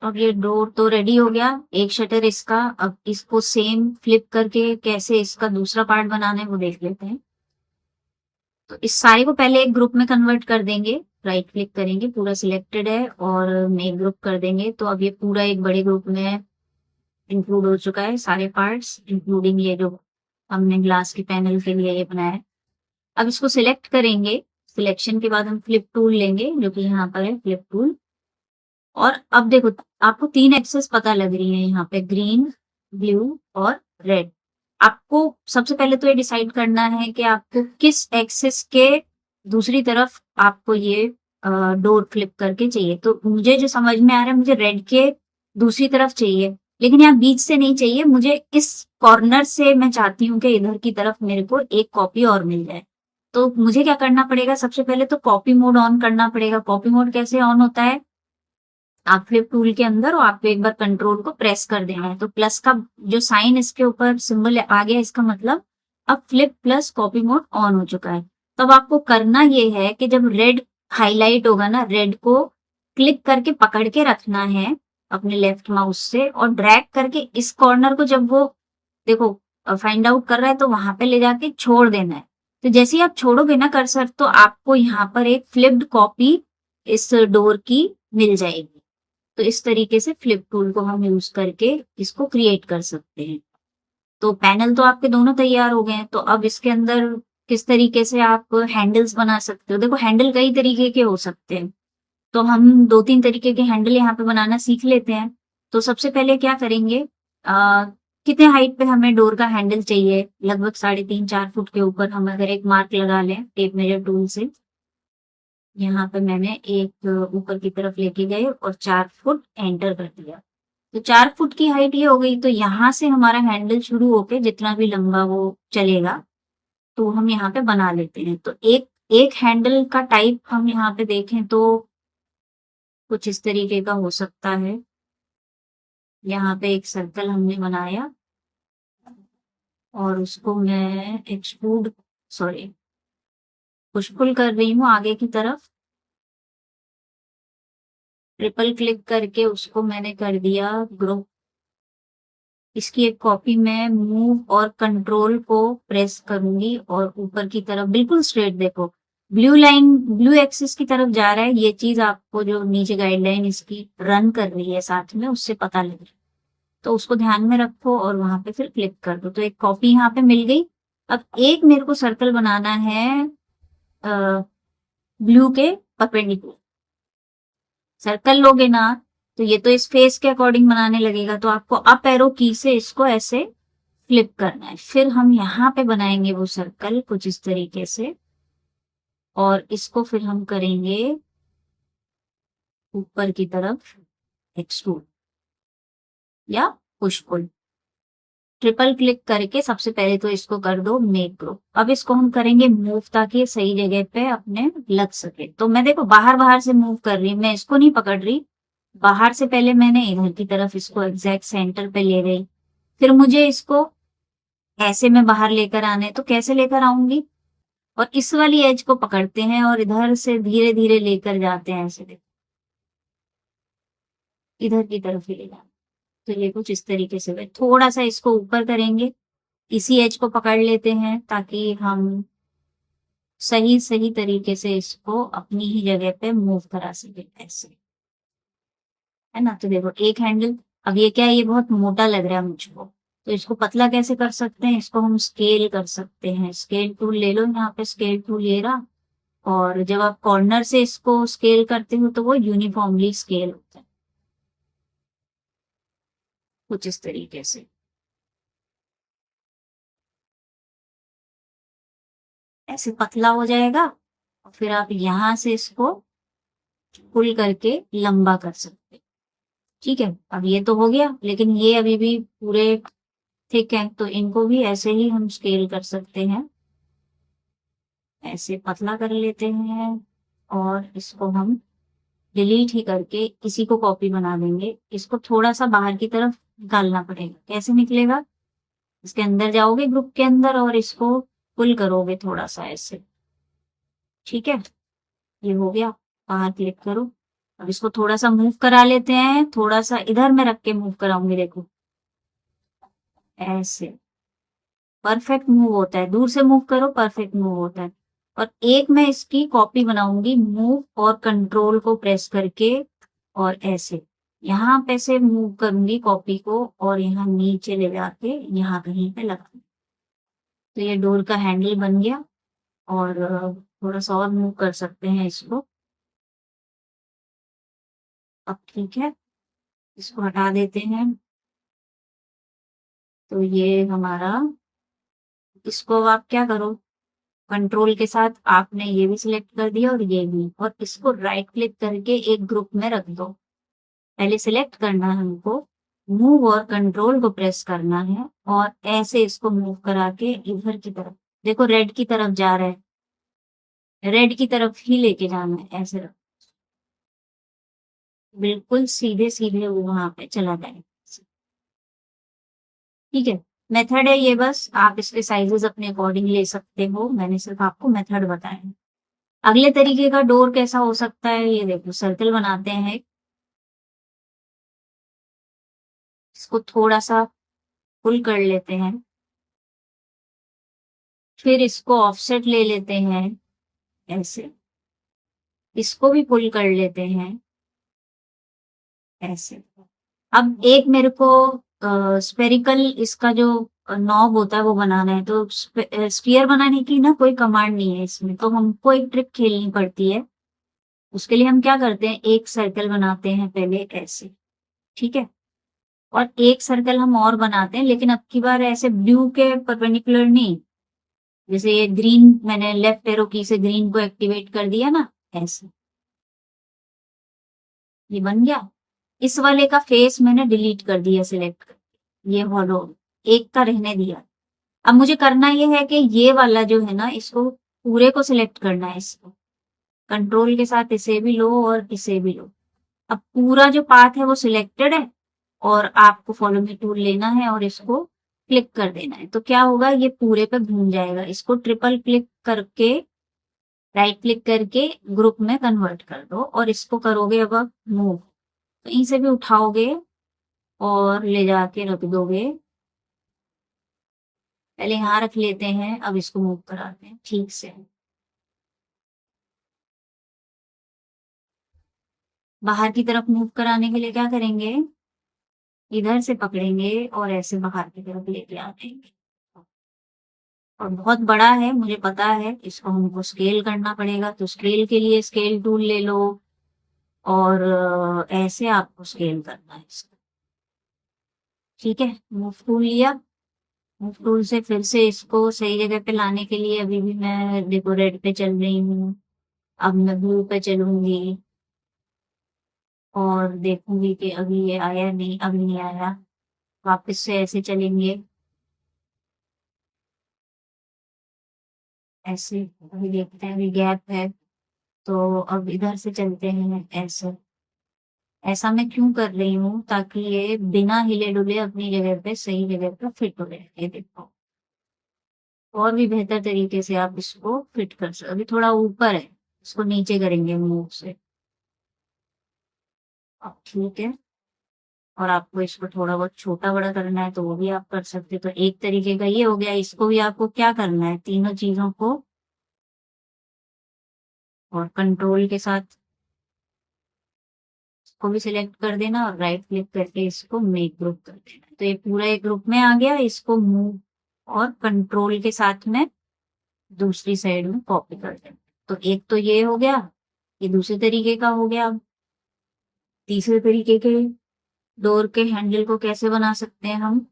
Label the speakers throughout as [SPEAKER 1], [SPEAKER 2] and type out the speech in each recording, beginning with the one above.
[SPEAKER 1] अब ये डोर तो रेडी हो गया, एक शटर इसका। अब इसको सेम फ्लिप करके कैसे इसका दूसरा पार्ट बनाना है वो देख लेते हैं। तो इस सारे को पहले एक ग्रुप में कन्वर्ट कर देंगे। राइट क्लिक करेंगे, पूरा सिलेक्टेड है और मेक ग्रुप कर देंगे। तो अब ये पूरा एक बड़े ग्रुप में इंक्लूड हो चुका है, सारे पार्ट्स इंक्लूडिंग ये जो हमने ग्लास के पैनल के लिए ये बनाया है। अब इसको सिलेक्ट करेंगे। सिलेक्शन के बाद हम फ्लिप टूल लेंगे, जो कि यहाँ पर है फ्लिप टूल। और अब देखो, आपको 3 एक्सेस पता लग रही है यहाँ पे, ग्रीन, ब्लू और रेड। आपको सबसे पहले तो ये डिसाइड करना है कि आपको किस एक्सेस के दूसरी तरफ आपको ये डोर फ्लिप करके चाहिए। तो मुझे जो समझ में आ रहा है, मुझे रेड के दूसरी तरफ चाहिए, लेकिन यहाँ बीच से नहीं चाहिए मुझे, इस कॉर्नर से मैं चाहती हूँ कि इधर की तरफ मेरे को एक कॉपी और मिल जाए। तो मुझे क्या करना पड़ेगा, सबसे पहले तो कॉपी मोड ऑन करना पड़ेगा। कॉपी मोड कैसे ऑन होता है, आप फ्लिप टूल के अंदर और आपको एक बार कंट्रोल को प्रेस कर देना है। तो प्लस का जो साइन इसके ऊपर सिंबल आ गया, इसका मतलब अब flip plus copy mode on हो चुका है। तब आपको करना ये है कि जब रेड हाईलाइट होगा ना, रेड को क्लिक करके पकड़ के रखना है अपने लेफ्ट माउस से और ड्रैग करके इस कॉर्नर को, जब वो देखो फाइंड आउट कर रहा है तो वहां पे ले जाके छोड़ देना है। तो जैसे ही आप छोड़ोगे ना कर्सर, तो आपको यहाँ पर एक फ्लिप्ड कॉपी इस डोर की मिल जाएगी। तो इस तरीके से फ्लिप टूल को हम यूज करके इसको क्रिएट कर सकते हैं। तो पैनल तो आपके दोनों तैयार हो गए हैं। तो अब इसके अंदर किस तरीके से आप हैंडल्स बना सकते हो, देखो हैंडल कई तरीके के हो सकते हैं। तो हम 2-3 तरीके के हैंडल यहाँ पे बनाना सीख लेते हैं। तो सबसे पहले क्या करेंगे, कितने हाइट पे हमें डोर का हैंडल चाहिए, लगभग 3.5-4 फुट के ऊपर हम अगर एक मार्क लगा लें टेप मेजर टूल से। यहाँ पे मैंने एक ऊपर की तरफ लेके गए और 4 फुट एंटर कर दिया। तो 4 फुट की हाइट ये हो गई। तो यहाँ से हमारा हैंडल शुरू होके जितना भी लंबा वो चलेगा, तो हम यहाँ पे बना लेते हैं। तो एक एक हैंडल का टाइप हम यहाँ पे देखें तो कुछ इस तरीके का हो सकता है। यहाँ पे एक सर्कल हमने बनाया और उसको मैं एक्सट्रूड, सॉरी, पुश पुल कर रही हूँ आगे की तरफ। ट्रिपल क्लिक करके उसको मैंने कर दिया ग्रुप। इसकी एक कॉपी मैं मूव और कंट्रोल को प्रेस करूंगी और ऊपर की तरफ बिल्कुल स्ट्रेट, देखो ब्लू लाइन ब्लू एक्सिस की तरफ जा रहा है। ये चीज आपको जो नीचे गाइडलाइन इसकी रन कर रही है साथ में, उससे पता लग रहा है। तो उसको ध्यान में रखो और वहां पे फिर क्लिक कर दो। तो एक कॉपी यहाँ पे मिल गई। अब एक मेरे को सर्कल बनाना है ब्लू के परपेंडिकुलर। सर्कल लोगे ना, तो ये तो इस फेस के अकॉर्डिंग बनाने लगेगा। तो आपको अप एरो की से इसको ऐसे फ्लिप करना है। फिर हम यहाँ पे बनाएंगे वो सर्कल कुछ इस तरीके से, और इसको फिर हम करेंगे ऊपर की तरफ एक्सट्रूड या पुश पुल। ट्रिपल क्लिक करके सबसे पहले तो इसको कर दो मेक ग्रुप। अब इसको हम करेंगे मूव, ताकि सही जगह पे अपने लग सके। तो मैं देखो बाहर बाहर से मूव कर रही हूँ, मैं इसको नहीं पकड़ रही। बाहर से पहले मैंने इधर की तरफ इसको एग्जैक्ट सेंटर पे ले गई। फिर मुझे इसको ऐसे में बाहर लेकर आने, तो कैसे लेकर आऊंगी, और इस वाली एज को पकड़ते हैं और इधर से धीरे धीरे लेकर जाते हैं ऐसे, देखो इधर की तरफ ही ले जाना। तो ये कुछ इस तरीके से थोड़ा सा इसको ऊपर करेंगे, इसी एज को पकड़ लेते हैं ताकि हम सही सही तरीके से इसको अपनी ही जगह पे मूव करा सके ऐसे, है ना। तो देखो एक हैंडल, अब ये क्या है, ये बहुत मोटा लग रहा है मुझको। तो इसको पतला कैसे कर सकते हैं, इसको हम स्केल कर सकते हैं। स्केल टूल ले लो, यहाँ पे स्केल टूल ले रहा। और जब आप कॉर्नर से इसको स्केल करते हो तो वो यूनिफॉर्मली स्केल होता है कुछ इस तरीके से। ऐसे पतला हो जाएगा और फिर आप यहां से इसको पुल करके लंबा कर सकते हैं। ठीक है, अब ये तो हो गया, लेकिन ये अभी भी पूरे थिक है, तो इनको भी ऐसे ही हम स्केल कर सकते हैं। ऐसे पतला कर लेते हैं और इसको हम डिलीट ही करके इसी को कॉपी बना देंगे। इसको थोड़ा सा बाहर की तरफ निकालना पड़ेगा। कैसे निकलेगा, इसके अंदर जाओगे ग्रुप के अंदर और इसको पुल करोगे थोड़ा सा ऐसे। ठीक है, ये हो गया। बाहर क्लिक करो, अब इसको थोड़ा सा मूव करा लेते हैं, थोड़ा सा इधर में रख के मूव कराऊंगी, देखो ऐसे परफेक्ट मूव होता है, दूर से मूव करो परफेक्ट मूव होता है। और एक मैं इसकी कॉपी बनाऊंगी, मूव और कंट्रोल को प्रेस करके और ऐसे यहाँ पे से मूव करूंगी कॉपी को और यहाँ नीचे ले जाके यहाँ कहीं पे लगा। तो ये डोर का हैंडल बन गया। और थोड़ा सा और मूव कर सकते हैं इसको। अब ठीक है, इसको हटा देते हैं। तो ये हमारा, इसको आप क्या करो, कंट्रोल के साथ आपने ये भी सिलेक्ट कर दिया और ये भी, और इसको राइट क्लिक करके एक ग्रुप में रख दो। पहले सिलेक्ट करना है हमको, मूव और कंट्रोल को प्रेस करना है और ऐसे इसको मूव करा के इधर की तरफ, देखो रेड की तरफ जा रहा है, रेड की तरफ ही लेके जाना है, ऐसे रख, बिल्कुल सीधे सीधे वो वहां पे चला जाए। ठीक है, मेथड है ये, बस आप इसके साइजेस अपने अकॉर्डिंग ले सकते हो, मैंने सिर्फ आपको मेथड बताया है। अगले तरीके का डोर कैसा हो सकता है, ये देखो सर्कल बनाते हैं, इसको थोड़ा सा पुल कर लेते हैं, फिर इसको ऑफसेट ले लेते हैं ऐसे, इसको भी पुल कर लेते हैं ऐसे। अब एक मेरे को स्पेरिकल इसका जो नॉब होता है वो बनाना है, तो स्फीयर बनाने की ना कोई कमांड नहीं है इसमें, तो हमको एक ट्रिक खेलनी पड़ती है। उसके लिए हम क्या करते हैं, एक सर्कल बनाते हैं पहले ऐसे, ठीक है, और एक सर्कल हम और बनाते हैं, लेकिन अब की बार ऐसे ब्लू के परपेंडिकुलर नहीं, जैसे ये ग्रीन, मैंने लेफ्ट एरो की से ग्रीन को एक्टिवेट कर दिया ना, ऐसे ये बन गया। इस वाले का फेस मैंने डिलीट कर दिया सिलेक्ट कर, ये हॉलो एक का रहने दिया। अब मुझे करना ये है कि ये वाला जो है ना, इसको पूरे को सिलेक्ट करना है, इसको कंट्रोल के साथ इसे भी लो और इसे भी लो। अब पूरा जो पाथ है वो सिलेक्टेड है और आपको फॉलो मी टूल लेना है और इसको क्लिक कर देना है, तो क्या होगा, ये पूरे पे घूम जाएगा। इसको ट्रिपल क्लिक करके, राइट क्लिक करके ग्रुप में कन्वर्ट कर दो और इसको करोगे अब मूव, तो इसे भी उठाओगे और ले जाके रख दोगे। पहले यहाँ रख लेते हैं, अब इसको मूव कराते हैं ठीक से। बाहर की तरफ मूव कराने के लिए क्या करेंगे, इधर से पकड़ेंगे और ऐसे बाहर की तरफ लेके आ जाएंगे। और बहुत बड़ा है मुझे पता है, इसको हमको स्केल करना पड़ेगा, तो स्केल के लिए स्केल टूल ले लो और ऐसे आपको स्केल करना है इसको। ठीक है, मूव टूल लिया, मूव टूल से फिर से इसको सही जगह पे लाने के लिए, अभी भी मैं देखो रेड पे चल रही हूँ, अब मैं ब्लू पे चलूंगी और देखूंगी कि अभी ये आया नहीं, अभी नहीं आया, वापस से ऐसे चलेंगे ऐसे, अभी देखते हैं, अभी गैप है, तो अब इधर से चलते हैं ऐसे। ऐसा मैं क्यों कर रही हूँ, ताकि ये बिना हिले डुले अपनी जगह पे सही जगह पे फिट हो जाए, ये देखो। और भी बेहतर तरीके से आप इसको फिट कर सकते, अभी थोड़ा ऊपर है, इसको नीचे करेंगे मूव से। अब ठीक है, और आपको इसको थोड़ा बहुत छोटा बड़ा करना है तो वो भी आप कर सकते हो। तो एक तरीके का ये हो गया, इसको भी आपको क्या करना है, तीनों चीजों को और कंट्रोल के साथ इसको भी सिलेक्ट कर देना और राइट क्लिक करके इसको मेक ग्रुप कर देना, तो ये पूरा एक ग्रुप में आ गया। इसको मूव और कंट्रोल के साथ में दूसरी साइड में कॉपी कर देना। तो एक तो ये हो गया, ये दूसरे तरीके का हो गया। तीसरे तरीके के डोर के हैंडल को कैसे बना सकते हैं हम,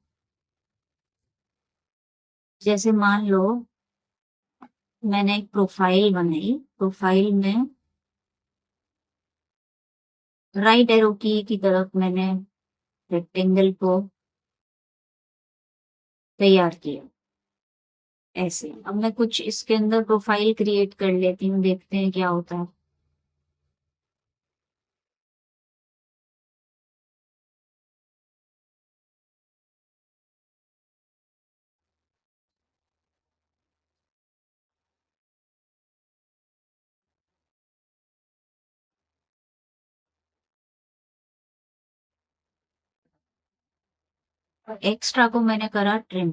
[SPEAKER 1] जैसे मान लो मैंने एक प्रोफाइल बनाई, प्रोफाइल में राइट एरो की तरफ मैंने रेक्टेंगल को तैयार किया ऐसे। अब मैं कुछ इसके अंदर प्रोफाइल क्रिएट कर लेती हूँ, देखते हैं क्या होता है। और एक्स्ट्रा को मैंने करा ट्रिम।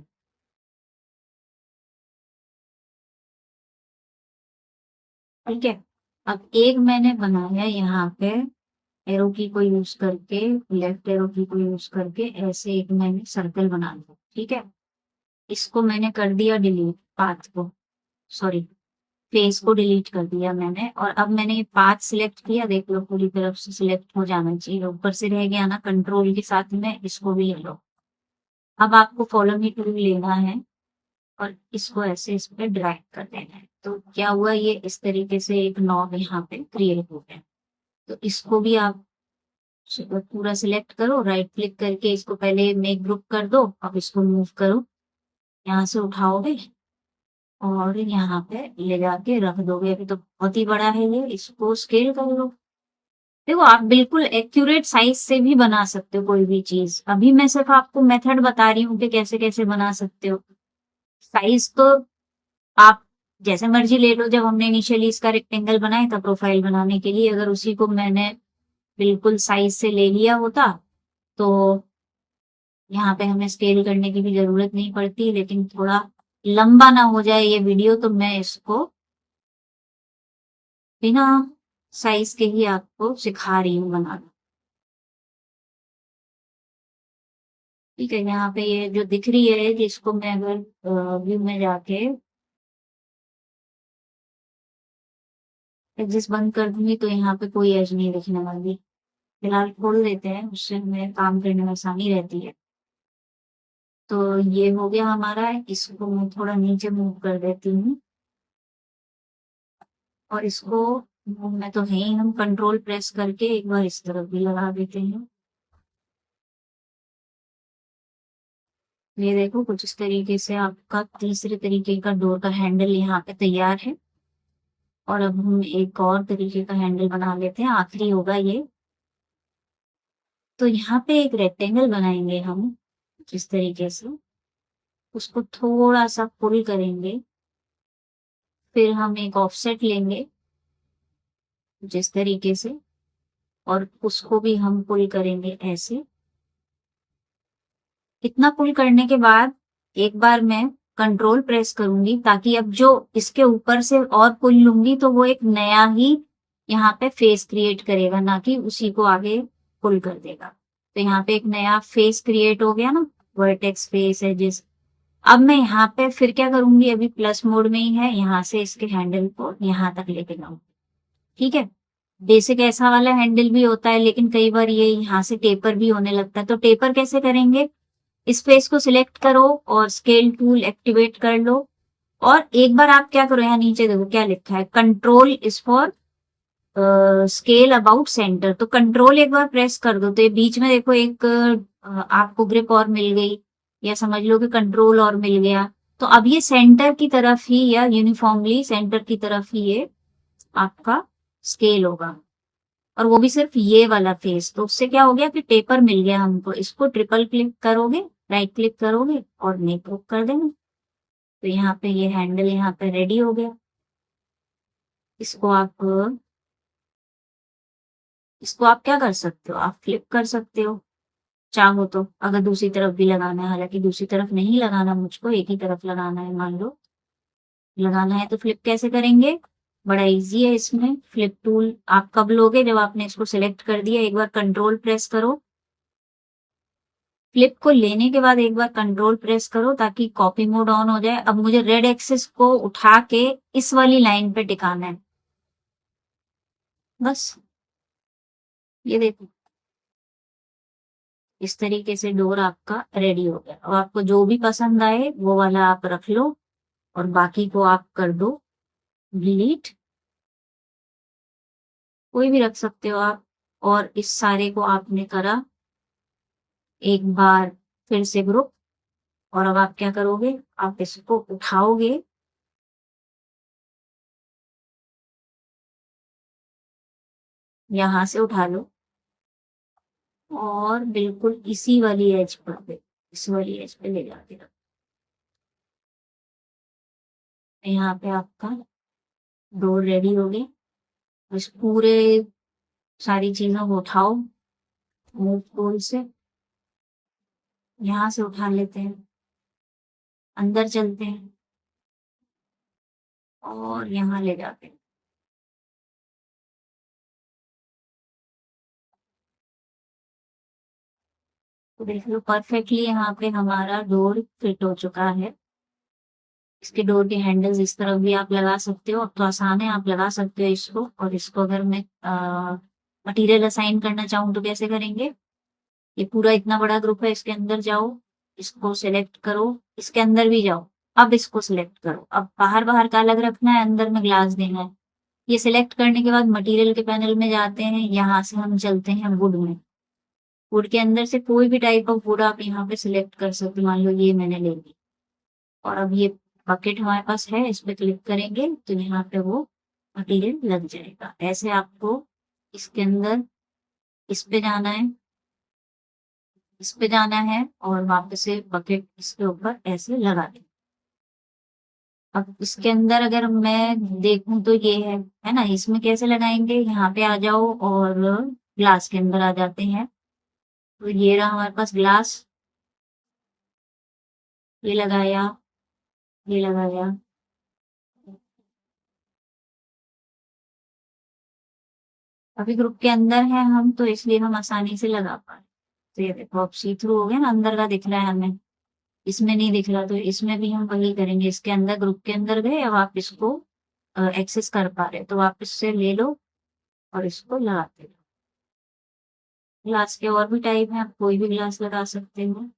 [SPEAKER 1] ठीक है, अब एक मैंने बनाया यहाँ पे एरो की को यूज करके, लेफ्ट एरो की को यूज करके ऐसे एक मैंने सर्कल बना दिया। ठीक है, इसको मैंने कर दिया डिलीट, पाथ को, सॉरी फेस को डिलीट कर दिया मैंने। और अब मैंने ये पाथ सिलेक्ट किया, देख लो पूरी तरफ से सिलेक्ट हो जाना चाहिए, ऊपर से रह गया ना, कंट्रोल के साथ में इसको भी ले लो। अब आपको फॉलो मी टूल लेना है और इसको ऐसे इस पे ड्रैग कर देना है। तो क्या हुआ, ये इस तरीके से एक नॉब यहाँ पे क्रिएट हो गया। तो इसको भी आप पूरा सिलेक्ट करो, राइट क्लिक करके इसको पहले मेक ग्रुप कर दो, अब इसको मूव करो, यहाँ से उठाओगे और यहाँ पे ले जाके रख दोगे। अभी तो बहुत ही बड़ा है ये, इसको स्केल कर लो। देखो आप बिल्कुल एक्यूरेट साइज से भी बना सकते हो कोई भी चीज, अभी मैं सिर्फ आपको मेथड बता रही हूँ कि कैसे कैसे बना सकते हो। साइज तो आप जैसे मर्जी ले लो। जब हमने इनिशियली इसका रेक्टेंगल बनाया था प्रोफाइल बनाने के लिए, अगर उसी को मैंने बिल्कुल साइज से ले लिया होता तो यहाँ पे हमें स्केल करने की भी जरूरत नहीं पड़ती। लेकिन थोड़ा लंबा ना हो जाए ये वीडियो, तो मैं इसको बिना साइज के ही आपको सिखा रही हूँ बनाना। ठीक है, यहाँ पे ये जो दिख रही है जिसको मैं अगर व्यू में जाके एडजस्ट बंद कर दूंगी तो यहाँ पे कोई एज नहीं दिखने वाली। फिलहाल खोल देते हैं, उससे हमें काम करने में आसानी रहती है। तो ये हो गया हमारा, इसको मैं थोड़ा नीचे मूव कर देती हूँ और इसको मूव में तो है ही, हम कंट्रोल प्रेस करके एक बार इस तरफ भी लगा देते हैं। ये देखो कुछ इस तरीके से आपका तीसरे तरीके का डोर का हैंडल यहाँ पे तैयार है। और अब हम एक और तरीके का हैंडल बना लेते हैं, आखिरी होगा ये। तो यहाँ पे एक रेक्टेंगल बनाएंगे हम जिस तरीके से, उसको थोड़ा सा पुल करेंगे, फिर हम एक ऑफसेट लेंगे जिस तरीके से, और उसको भी हम पुल करेंगे ऐसे। इतना पुल करने के बाद एक बार मैं कंट्रोल प्रेस करूंगी, ताकि अब जो इसके ऊपर से और पुल लूंगी तो वो एक नया ही यहाँ पे फेस क्रिएट करेगा, ना कि उसी को आगे पुल कर देगा। तो यहाँ पे एक नया फेस क्रिएट हो गया ना, वर्टेक्स फेस है जिस। अब मैं यहाँ पे फिर क्या करूंगी, अभी प्लस मोड में ही है, यहाँ से इसके हैंडल को यहाँ तक लेके जाऊंगी। ठीक है, बेसिक ऐसा वाला हैंडल भी होता है, लेकिन कई बार ये यहाँ से टेपर भी होने लगता है। तो टेपर कैसे करेंगे, इस फेस को सिलेक्ट करो और स्केल टूल एक्टिवेट कर लो। और एक बार आप क्या करो, यहाँ नीचे देखो क्या लिखा है, control is for scale about centre. तो कंट्रोल एक बार प्रेस कर दो तो ये बीच में देखो एक आपको ग्रिप और मिल गई, या समझ लो कि कंट्रोल और मिल गया। तो अब ये सेंटर की तरफ ही, या यूनिफॉर्मली सेंटर की तरफ ही ये आपका स्केल होगा, और वो भी सिर्फ ये वाला फेस। तो उससे क्या हो गया कि टेपर मिल गया हमको। इसको ट्रिपल क्लिक करोगे, राइट क्लिक करोगे और मेक बुक कर देंगे, तो यहाँ पे ये हैंडल यहाँ पे रेडी हो गया। इसको आप क्या कर सकते हो, आप फ्लिप कर सकते हो चाहो तो, अगर दूसरी तरफ भी लगाना है। हालांकि दूसरी तरफ नहीं लगाना मुझको, एक ही तरफ लगाना है मान लो। लगाना है तो फ्लिप कैसे करेंगे, बड़ा इजी है। इसमें फ्लिप टूल आप कब लोगे, जब आपने इसको सिलेक्ट कर दिया, एक बार कंट्रोल प्रेस करो। फ्लिप को लेने के बाद एक बार कंट्रोल प्रेस करो ताकि कॉपी मोड ऑन हो जाए। अब मुझे रेड एक्सिस को उठा के इस वाली लाइन पे टिकाना है, बस। ये देखो इस तरीके से डोर आपका रेडी हो गया। अब आपको जो भी पसंद आए वो वाला आप रख लो, और बाकी को आप कर दो डिलीट, कोई भी रख सकते हो आप। और इस सारे को आपने करा एक बार फिर से ग्रुप, और अब आप क्या करोगे, आप इसको उठाओगे, यहां से उठा लो और बिल्कुल इसी वाली एज पर, इस वाली एज पे ले जाके रखो। यहाँ पे आपका डोर रेडी हो गया। इस पूरे सारी चीजों को उठाओ मूव टूल से, यहाँ से उठा लेते हैं, अंदर चलते हैं और यहाँ ले जाते हैं। तो देख लो परफेक्टली यहाँ पे हमारा डोर फिट हो चुका है। इसके डोर के हैंडल्स इस तरफ भी आप लगा सकते हो, अब तो आसान है, आप लगा सकते हो इसको। और इसको अगर मैं मटेरियल असाइन करना चाहूँ तो कैसे करेंगे? ये पूरा इतना बड़ा ग्रुप है, इसके अंदर जाओ, इसको सिलेक्ट करो, इसके अंदर भी जाओ, अब इसको सिलेक्ट करो। अब बाहर बाहर का अलग रखना है, अंदर में ग्लास देना है। ये सिलेक्ट करने के बाद मटेरियल के पैनल में जाते हैं, यहाँ से हम चलते हैं वुड में। वुड के अंदर से कोई भी टाइप ऑफ वुड आप यहाँ पे सिलेक्ट कर सकते हो। मान लो ये मैंने ले ली, और अब ये बकेट हमारे पास है, इस पे क्लिक करेंगे तो यहाँ पे वो मटेरियल लग जाएगा। ऐसे आपको इसके अंदर इस पे जाना है, इस पे जाना है और वापस से बकेट इसके ऊपर ऐसे लगा दें। अब इसके अंदर अगर मैं देखूं तो ये है ना, इसमें कैसे लगाएंगे? यहाँ पे आ जाओ और ग्लास के अंदर आ जाते हैं। तो ये रहा हमारे पास ग्लास, ये लगाया, ये लगाया। अभी ग्रुप के अंदर है हम, तो इसलिए हम आसानी से लगा पा रहे। तो ये देखो अब सी थ्रू हो गया ना, अंदर का दिख रहा है हमें, इसमें नहीं दिख रहा। तो इसमें भी हम वही करेंगे, इसके अंदर ग्रुप के अंदर गए, अब आप इसको एक्सेस कर पा रहे हो तो वापस से ले लो और इसको लगाते लो। ग्लास के और भी टाइप है, आप कोई भी ग्लास लगा सकते हो।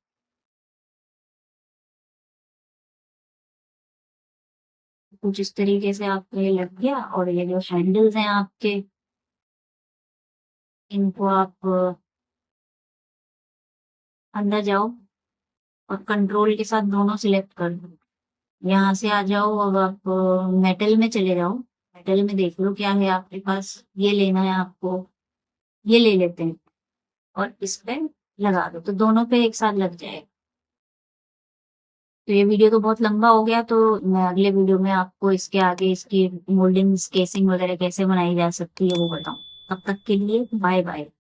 [SPEAKER 1] कुछ इस तरीके से आपको ये लग गया। और ये जो हैंडल्स हैं आपके, इनको आप अंदर जाओ और कंट्रोल के साथ दोनों सिलेक्ट कर दो। यहाँ से आ जाओ, अब आप मेटल में चले जाओ। मेटल में देख लो क्या है आपके पास, ये लेना है आपको, ये ले लेते हैं और इस पे लगा दो, तो दोनों पे एक साथ लग जाएगा। तो ये वीडियो तो बहुत लंबा हो गया, तो मैं अगले वीडियो में आपको इसके आगे इसकी मोल्डिंग केसिंग वगैरह कैसे बनाई जा सकती है वो बताऊं। तब तक के लिए बाय बाय।